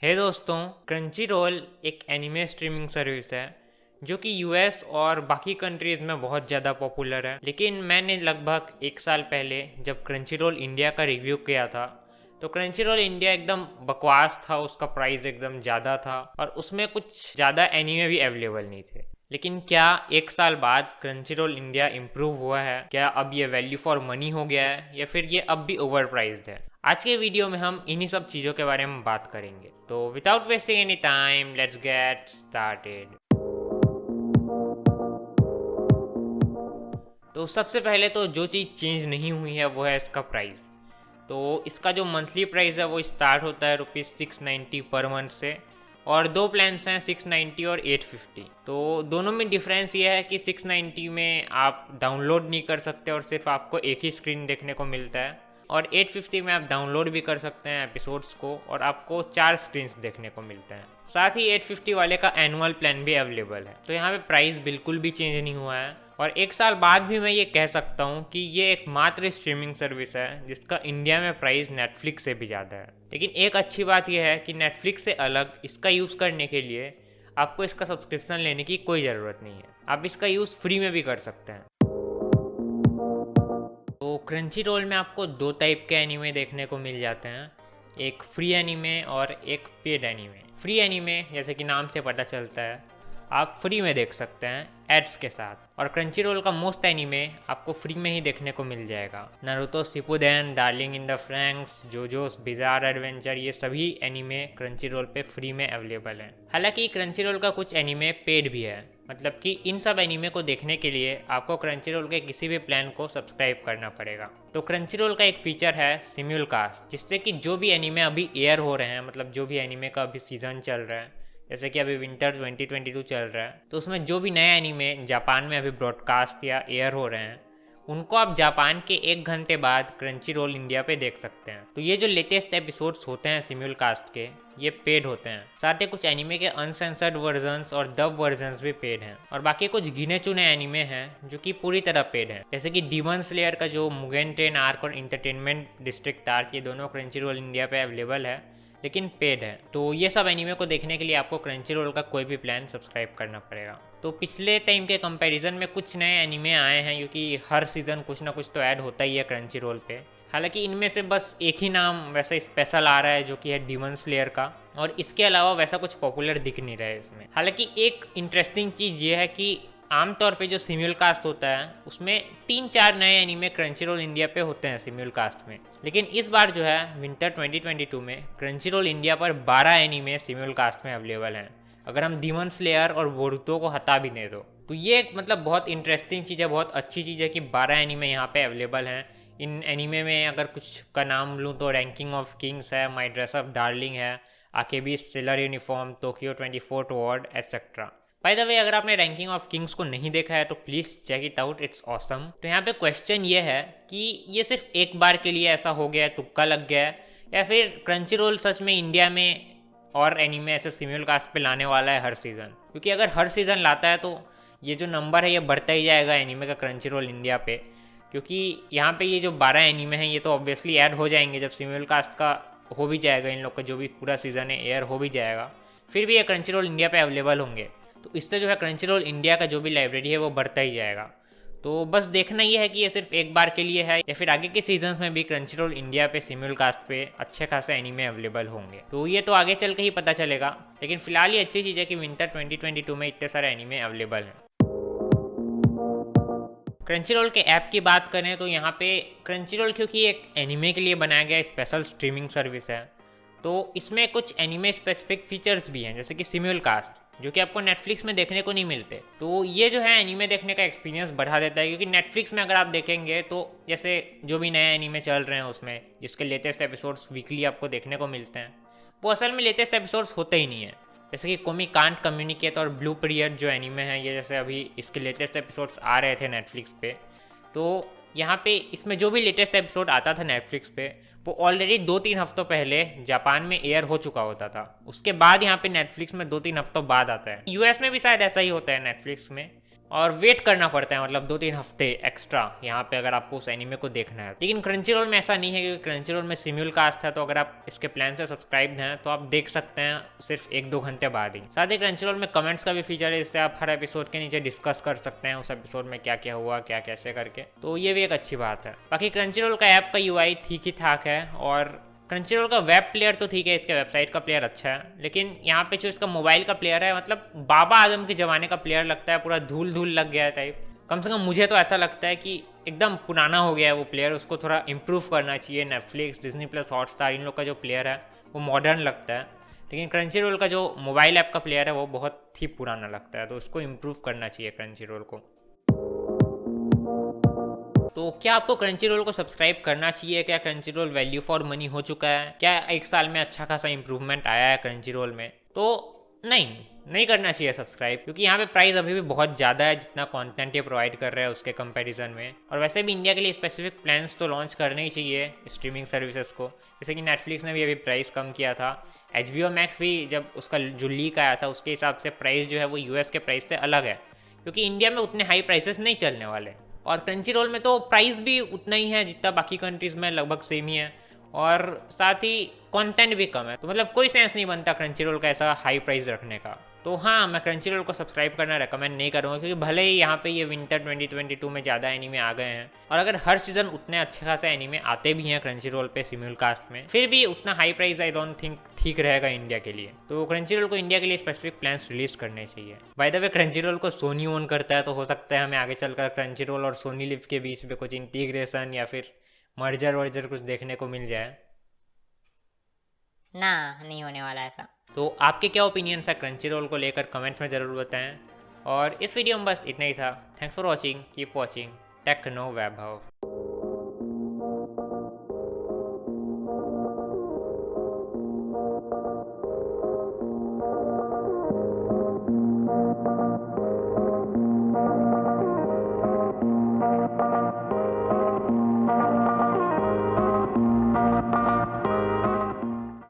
हे दोस्तों, crunchy role एक anime streaming service है जो कि यूएस और बाकी कंट्रीज़ में बहुत ज़्यादा पॉपुलर है। लेकिन मैंने लगभग एक साल पहले जब क्रंची रोल इंडिया का रिव्यू किया था तो क्रंची रोल इंडिया एकदम बकवास था। उसका प्राइस एकदम ज़्यादा था और उसमें कुछ ज़्यादा एनिमे भी अवेलेबल नहीं थे। लेकिन क्या एक साल बाद क्रंची रोल इंडिया इम्प्रूव हुआ है? क्या अब ये वैल्यू फॉर मनी हो गया है या फिर ये अब भी ओवर प्राइस्ड है? आज के वीडियो में हम इन्हीं सब चीज़ों के बारे में बात करेंगे। तो without wasting any time, let's get started. तो सबसे पहले तो जो चीज़ चेंज नहीं हुई है वो है इसका प्राइस। तो इसका जो मंथली प्राइस है वो स्टार्ट होता है ₹690 पर मंथ से, और दो प्लान्स हैं 690 और 850। तो दोनों में डिफरेंस ये है कि 690 में आप डाउनलोड नहीं कर सकते और सिर्फ आपको एक ही स्क्रीन देखने को मिलता है, और 850 में आप डाउनलोड भी कर सकते हैं एपिसोड्स को और आपको 4 स्क्रीन्स देखने को मिलते हैं। साथ ही 850 वाले का एनुअल प्लान भी अवेलेबल है। तो यहाँ पे प्राइस बिल्कुल भी चेंज नहीं हुआ है, और एक साल बाद भी मैं ये कह सकता हूँ कि ये एकमात्र स्ट्रीमिंग सर्विस है जिसका इंडिया में प्राइस नेटफ्लिक्स से भी ज़्यादा है। लेकिन एक अच्छी बात यह है कि नेटफ्लिक्स से अलग इसका यूज़ करने के लिए आपको इसका सब्सक्रिप्शन लेने की कोई ज़रूरत नहीं है। आप इसका यूज़ फ्री में भी कर सकते हैं। तो क्रंची रोल में आपको दो टाइप के एनीमे देखने को मिल जाते हैं, एक फ्री एनीमे और एक पेड एनीमे। फ्री एनीमे जैसे कि नाम से पता चलता है आप फ्री में देख सकते हैं एड्स के साथ, और क्रंची रोल का मोस्ट एनीमे आपको फ्री में ही देखने को मिल जाएगा। Naruto Shippuden, darling in the Franks, Jojo's bizarre adventure, ये सभी एनीमे क्रंची रोल पे फ्री में अवेलेबल हैं। हालांकि क्रंची रोल का कुछ एनीमे पेड भी है, मतलब कि इन सब एनीमे को देखने के लिए आपको क्रंची रोल के किसी भी प्लान को सब्सक्राइब करना पड़ेगा। तो क्रंची रोल का एक फीचर है सिम्युलकास्ट, जिससे कि जो भी एनीमे अभी एयर हो रहे हैं, मतलब जो भी एनीमे का अभी सीजन चल रहा है, जैसे कि अभी विंटर 2022 चल रहा है, तो उसमें जो भी नए एनीमे जापान में अभी ब्रॉडकास्ट या एयर हो रहे हैं उनको आप जापान के 1 घंटे बाद क्रंची रोल इंडिया पे देख सकते हैं। तो ये जो लेटेस्ट एपिसोड्स होते हैं सिम्युलकास्ट के, ये पेड होते हैं। साथ ही कुछ एनीमे के अनसेंसर्ड वर्जन्स और डब वर्जन्स भी पेड हैं, और बाकी कुछ गिने चुने एनीमे हैं जो कि पूरी तरह पेड हैं, जैसे कि डीमन स्लेयर का जो मुगेन ट्रेन आर्क और इंटरटेनमेंट डिस्ट्रिक्ट आर्क, ये दोनों क्रंची रोल इंडिया पे अवेलेबल है लेकिन पेड है। तो ये सब एनीमे को देखने के लिए आपको क्रंची रोल का कोई भी प्लान सब्सक्राइब करना पड़ेगा। तो पिछले टाइम के कंपैरिजन में कुछ नए एनीमे आए हैं, क्योंकि हर सीज़न कुछ ना कुछ तो ऐड होता ही है क्रंची रोल पे। हालांकि इनमें से बस एक ही नाम वैसे स्पेशल आ रहा है जो कि है डीमन स्लेयर का, और इसके अलावा वैसा कुछ पॉपुलर दिख नहीं रहा है इसमें। हालांकि एक इंटरेस्टिंग चीज़ ये है कि आमतौर पे जो सिम्युलकास्ट होता है उसमें 3-4 नए एनीमे क्रंची रोल इंडिया पे होते हैं सिम्युलकास्ट में, लेकिन इस बार जो है विंटर 2022 में क्रंची रोल इंडिया पर 12 एनीमे सिम्युलकास्ट में अवेलेबल हैं, अगर हम डीमन स्लेयर और बोरुतो को हटा भी दें तो ये एक मतलब बहुत इंटरेस्टिंग चीज़ है, बहुत अच्छी चीज़ है कि 12 एनीमे यहाँ पे अवेलेबल हैं। इन एनीमे में अगर कुछ का नाम लूँ तो रैंकिंग ऑफ किंग्स है, माई ड्रेस अप डार्लिंग है, Akebi sailor uniform, Tokyo 24th ward etcetera. By the way, अगर आपने रैंकिंग ऑफ किंग्स को नहीं देखा है तो please check it out, it's awesome. तो यहाँ पे क्वेश्चन ये है कि ये सिर्फ एक बार के लिए ऐसा हो गया है, तुक्का लग गया है, या फिर क्रंची रोल सच में इंडिया में और एनीमे ऐसे सिम्युलकास्ट पे लाने वाला है हर सीज़न? क्योंकि अगर हर सीज़न लाता है तो ये जो नंबर है ये बढ़ता ही जाएगा एनीमे का क्रंची रोल इंडिया पे, क्योंकि यहाँ पे ये जो 12 एनीमे हैं ये तो ऑब्वियसली ऐड हो जाएंगे जब सिम्युलकास्ट का हो भी जाएगा, इन लोग का जो भी पूरा सीज़न है एयर हो भी जाएगा, फिर भी ये क्रंची रोल इंडिया पे अवेलेबल होंगे। तो इससे जो है क्रंची रोल इंडिया का जो भी लाइब्रेरी है वो बढ़ता ही जाएगा। तो बस देखना ये है कि ये सिर्फ एक बार के लिए है या फिर आगे के सीजन्स में भी क्रंची रोल इंडिया पे सिम्युलकास्ट पे अच्छे खासे एनीमे अवेलेबल होंगे। तो ये तो आगे चल के ही पता चलेगा, लेकिन फिलहाल ये अच्छी चीज़ है कि विंटर 2022 में इतने सारे एनीमे अवेलेबल हैं। क्रंची रोल के ऐप की बात करें तो यहाँ पे क्रंची रोल क्योंकि एक एनीमे के लिए बनाया गया स्पेशल स्ट्रीमिंग सर्विस है, तो इसमें कुछ एनीमे स्पेसिफिक फीचर्स भी हैं, जैसे कि सिम्युलकास्ट, जो कि आपको नेटफ्लिक्स में देखने को नहीं मिलते। तो ये जो है एनीमे देखने का एक्सपीरियंस बढ़ा देता है, क्योंकि नेटफ्लिक्स में अगर आप देखेंगे तो जैसे जो भी नए एनीमे चल रहे हैं उसमें जिसके लेटेस्ट एपिसोड्स वीकली आपको देखने को मिलते हैं, वो असल में लेटेस्ट एपिसोड्स होते ही नहीं है। जैसे कि कोमी कांट कम्युनिकेट और ब्लू पीरियड जो एनीमे हैं, ये जैसे अभी इसके लेटेस्ट एपिसोड्स आ रहे थे नेटफ्लिक्स पे, तो यहाँ पे इसमें जो भी लेटेस्ट एपिसोड आता था नेटफ्लिक्स पे वो ऑलरेडी 2-3 हफ्तों पहले जापान में एयर हो चुका होता था, उसके बाद यहाँ पे नेटफ्लिक्स में 2-3 हफ्तों बाद आता है। यूएस में भी शायद ऐसा ही होता है नेटफ्लिक्स में, और वेट करना पड़ता है, मतलब 2-3 हफ्ते एक्स्ट्रा यहाँ पे अगर आपको उस एनिमे को देखना है। लेकिन क्रंचीरोल में ऐसा नहीं है, क्योंकि क्रंचीरोल में सिम्युलकास्ट है, तो अगर आप इसके प्लान से सब्सक्राइब हैं तो आप देख सकते हैं सिर्फ 1-2 घंटे बाद ही। साथ ही क्रंचीरोल में कमेंट्स का भी फीचर है, जिससे आप हर एपिसोड के नीचे डिस्कस कर सकते हैं उस एपिसोड में क्या क्या हुआ, क्या कैसे करके, तो ये भी एक अच्छी बात है। बाकी क्रंचीरोल का ऐप का UI ठीक ही ठाक है, और क्रंचीरोल का वेब प्लेयर तो ठीक है, इसके वेबसाइट का प्लेयर अच्छा है, लेकिन यहाँ पे जो इसका मोबाइल का प्लेयर है, मतलब बाबा आजम के ज़माने का प्लेयर लगता है, पूरा धूल धूल लग गया है टाइप। कम से कम मुझे तो ऐसा लगता है कि एकदम पुराना हो गया है वो प्लेयर, उसको थोड़ा इम्प्रूव करना चाहिए। नेटफ्लिक्स, डिज्नी प्लस, हॉटस्टार, इन लोग का जो प्लेयर है वो मॉडर्न लगता है, लेकिन क्रंचीरोल का जो मोबाइल ऐप का प्लेयर है वो बहुत ही पुराना लगता है, तो उसको इम्प्रूव करना चाहिए क्रंचीरोल को। तो क्या आपको क्रंचीरोल को सब्सक्राइब करना चाहिए? क्या क्रंचीरोल वैल्यू फॉर मनी हो चुका है? क्या 1 साल में अच्छा खासा इंप्रूवमेंट आया है क्रंचीरोल में? तो नहीं करना चाहिए सब्सक्राइब, क्योंकि यहाँ पे प्राइस अभी भी बहुत ज़्यादा है जितना कंटेंट ये प्रोवाइड कर रहा है उसके कंपैरिजन में। और वैसे भी इंडिया के लिए स्पेसिफिक प्लान्स तो लॉन्च करने ही चाहिए स्ट्रीमिंग सर्विसेज को, जैसे कि नेटफ्लिक्स ने भी अभी प्राइस कम किया था। HBO Max भी जब उसका जो लीक आया था उसके हिसाब से प्राइस जो है वो US के प्राइस से अलग है, क्योंकि इंडिया में उतने हाई प्राइसेस नहीं चलने वाले। और क्रंचीरोल में तो प्राइस भी उतना ही है जितना बाकी कंट्रीज़ में, लगभग सेम ही है, और साथ ही कंटेंट भी कम है, तो मतलब कोई सेंस नहीं बनता क्रंचीरोल का ऐसा हाई प्राइस रखने का। तो हाँ, मैं क्रंचीरोल को सब्सक्राइब करना रेकमेंड नहीं करूँगा, क्योंकि भले ही यहाँ पे ये विंटर 2022 में ज़्यादा एनीमे आ गए हैं, और अगर हर सीज़न उतने अच्छे खासे एनीमे आते भी हैं क्रंचीरोल पे सिम्युलकास्ट में, फिर भी उतना high price I don't think ठीक रहेगा इंडिया के लिए। तो क्रंचीरोल को इंडिया के लिए स्पेसिफिक प्लान्स रिलीज करने चाहिए। बाय द वे क्रंचीरोल को सोनी ओन करता है, तो हो सकता है हमें आगे चलकर क्रंचीरोल और सोनी लिव के बीच में कुछ इंटीग्रेशन या फिर मर्जर वर्जर कुछ देखने को मिल जाए। ना, नहीं होने वाला ऐसा। तो आपके क्या ओपिनियंस है क्रंचीरोल को लेकर, कमेंट्स में ज़रूर बताएं। और इस वीडियो में बस इतना ही था। Thanks for watching, keep watching techno Vaibhav.